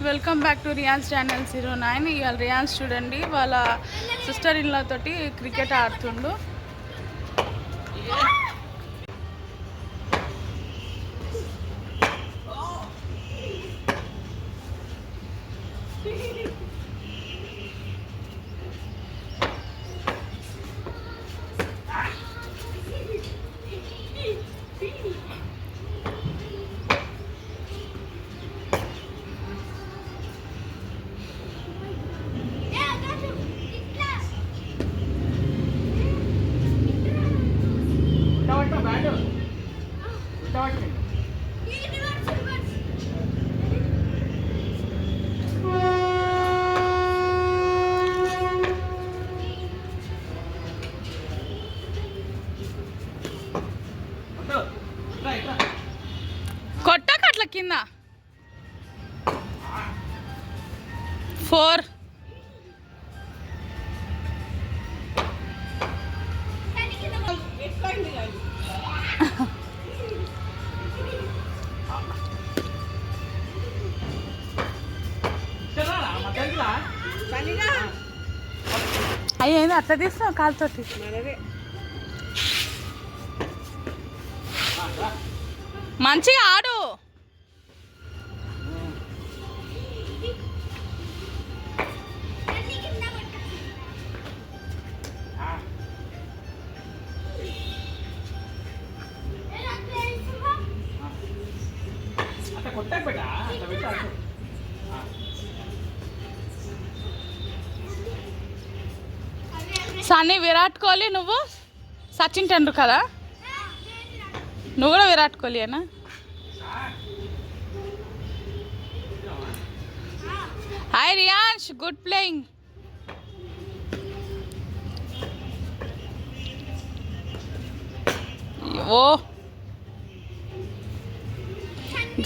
Welcome back to Riyans channel 09. ఇవాళ రియాన్స్ చూడండి వాళ్ళ సిస్టర్ ఇన్ లా తోటి క్రికెట్ ఆడుతుండు. కొట్టక అట్లా కింద 4 అయ్యేది అట్లా తీస్తున్నావు కాలుతోటి. మంచిగా ఆడు. సన్నీ విరాట్ కోహ్లీ, నువ్వు సచిన్ టెండూల్కర్ కదా? నువ్వు కూడా విరాట్ కోహ్లీనా? Hi Riyans, good playing. Oh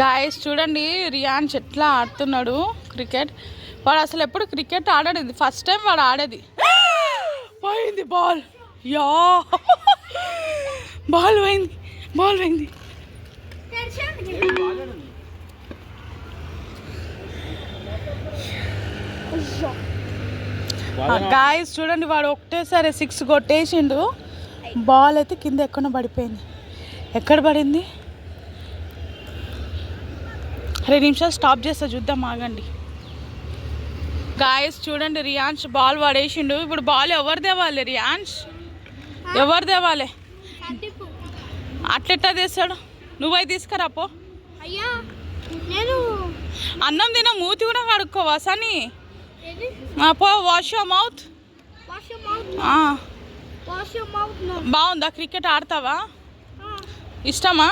guys చూడండి రియాన్స్ ఎట్లా ఆడుతున్నాడు క్రికెట్. వాడు అసలు ఎప్పుడు క్రికెట్ ఆడాడు, ఫస్ట్ టైం వాడు ఆడేది. పోయింది బాల్, యా బాల్ పోయింది, బాల్ పోయింది. గాయస్ చూడండి వాడు ఒకటేసారి 6 కొట్టేసిండు. బాల్ అయితే కింద ఎక్కడ పడిపోయింది. ఎక్కడ పడింది? 2 నిమిషాలు స్టాప్ చేస్తా, చూద్దాం, ఆగండి. గాయస్ చూడండి రియాన్స్ బాల్ పడేసిండు. ఇప్పుడు బాల్ ఎవరు తేవాలి? రియాన్స్ ఎవరు తేవాలి? అట్లెట్టా తీస్తాడు? నువ్వై తీసుకురా పో. అన్నం తిన, మూతి కూడా కడుక్కోవా సని? పో, వాష్ యువర్ మౌత్. బాగుందా? క్రికెట్ ఆడతావా? ఇష్టమా?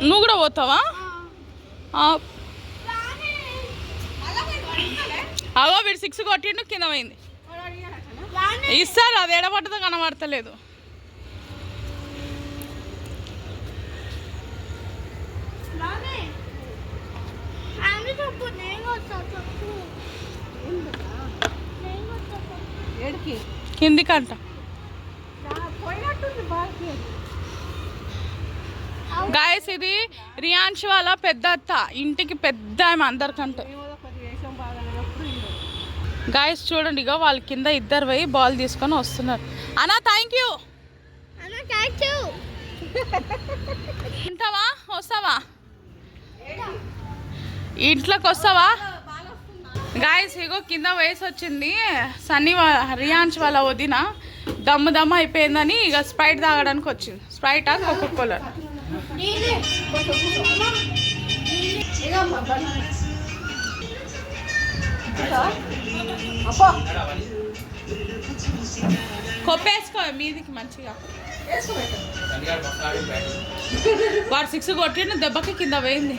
నువ్వు కూడా పోతావా? అవో వీడు 6 కొట్టిండు, కింద పోయింది. ఇస్తారు, అది ఎడబడ్డదో కనబడతలేదు. కిందికంట. గాయస్ ఇది రియాన్స్ వాళ్ళ పెద్ద అత్త, ఇంటికి పెద్ద ఆమె అందరికంటే. గాయస్ చూడండి ఇక వాళ్ళ కింద ఇద్దరు పోయి బాల్ తీసుకొని వస్తున్నారు. అన్నా థ్యాంక్ యూ. ఉంటావా? వస్తావా? ఇంట్లోకి వస్తావా? గాయస్ ఇగో కింద వయసు వచ్చింది. సన్నీ రియాన్స్ వాళ్ళ వదిన దమ్ము అయిపోయిందని ఇక స్ప్రైట్ తాగడానికి వచ్చింది. స్ప్రైట్ ఆ కోకోకోలా? కొప్పేసుకో మీదికి మంచిగా. వాడు 6 కొట్టిండు, దెబ్బకి కింద పోయింది.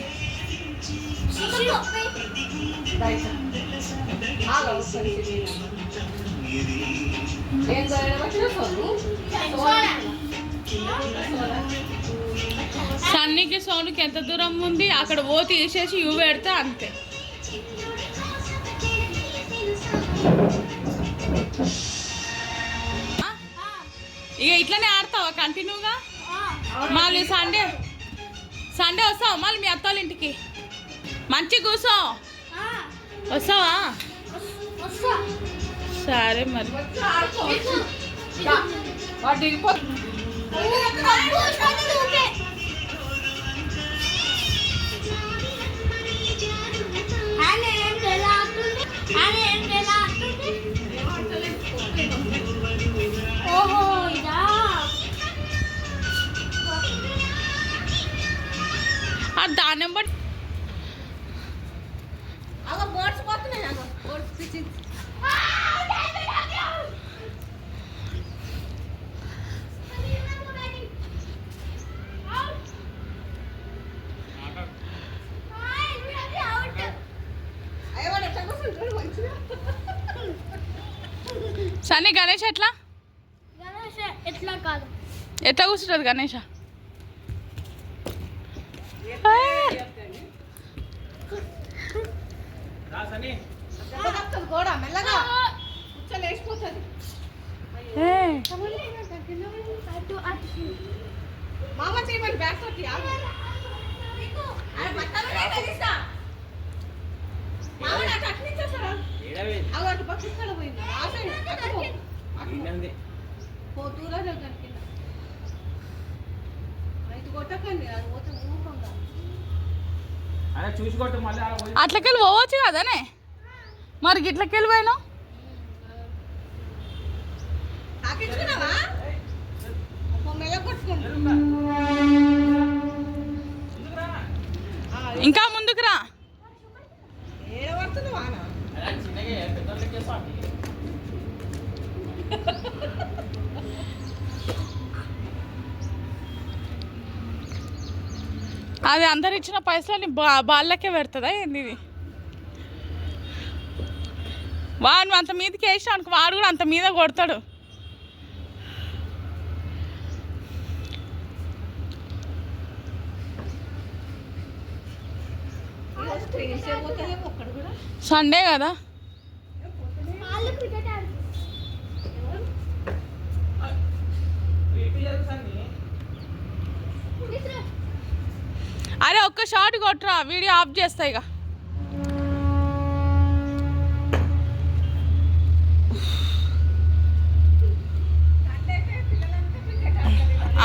సన్నీకి సోనుకి ఎంత దూరం ఉంది? అక్కడ ఓ తీసేసి ఇవి పెడితే అంతే. ఇక ఇట్లనే ఆడతావా కంటిన్యూగా? మళ్ళీ సండే వస్తావా మళ్ళీ మీ అత్తోళ్ళ ఇంటికి? మంచి కూసో. వస్తావా? సరే మరి. దాన్ని బట్టి సన్నీ గణేష్ ఎట్లా ఎట్లా కూర్చుంటుంది గణేష? అట్లకెళ్ళి పోవచ్చు కదనే, మరి గిట్లకెళ్ళి పోయినావు. ఇంకా ముందుకు రా. అది అందరు ఇచ్చిన పైసలు బాళ్ళకే పెడుతుందా ఏంది ఇది? వాడు అంత మీదకి వేసినాడు, వాడు కూడా అంత మీద కొడతాడు. సండే కదా. అరే ఒక్క షాట్ కొట్టరా, వీడియో ఆఫ్ చేస్తా ఇక.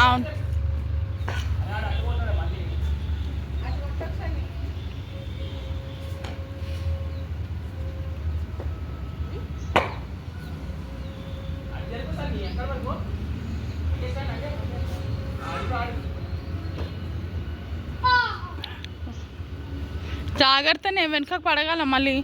అవును, జాగ్రత్తనే, వెనుకకు పడగల మళ్ళీ.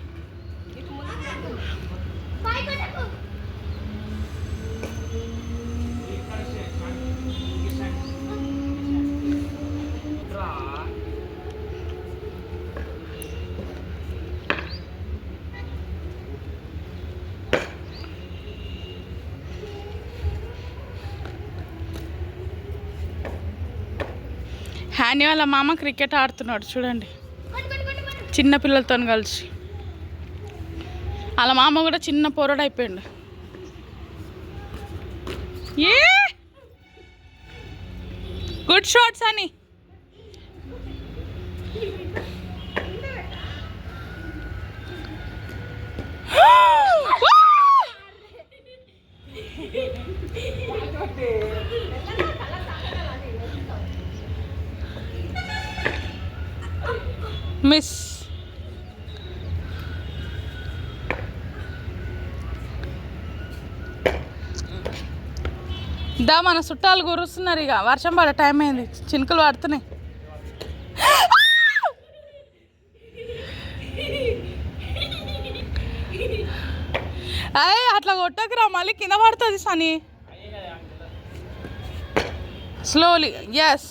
హ్యానీ వాళ్ళ మామ క్రికెట్ ఆడుతున్నాడు చూడండి, చిన్న పిల్లలతో కలిసి. వాళ్ళ మామ కూడా చిన్న పోరడు అయిపోయాడు. ఏ గుడ్ షాట్స్ అని. మిస్. దా మన చుట్టాలు కురుస్తున్నారు, ఇక వర్షం పడే టైం అయింది, చినుకులు పడుతున్నాయి. అయ్యి అట్లా కొట్టకురా, మళ్ళీ కింద పడుతుంది సని. స్లోలీ. ఎస్,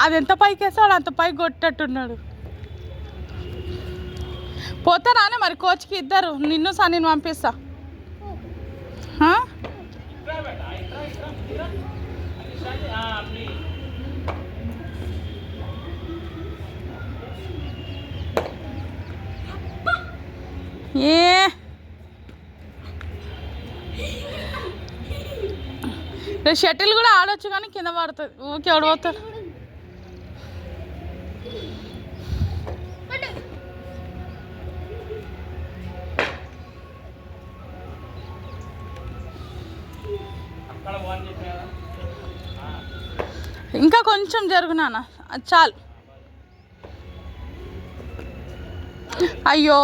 అది ఎంత పైకి వేస్తాడు అంత పైకి కొట్టేట్టున్నాడు. పోతారానే మరి కోచ్కి ఇద్దరు, నిన్ను సన్నీని పంపిస్తా. ఏ షటిల్ కూడా ఆడొచ్చు కానీ కింద పడుతుంది ఊకే ఆడిపోతారు. ఇంకా కొంచెం జరుగునానా చాలు. అయ్యో